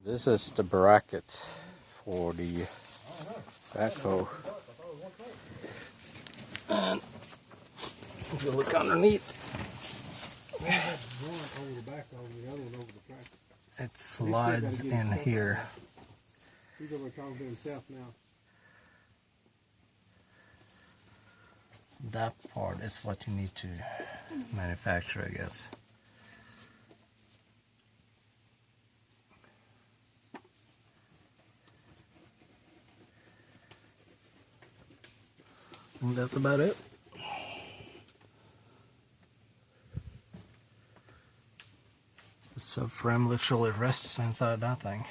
This is the bracket for the backhoe. And if you look underneath, it slides in here. He's over talking to himself now. That part is what you need to manufacture, I guess. And that's about it. The subframe literally rests inside that thing.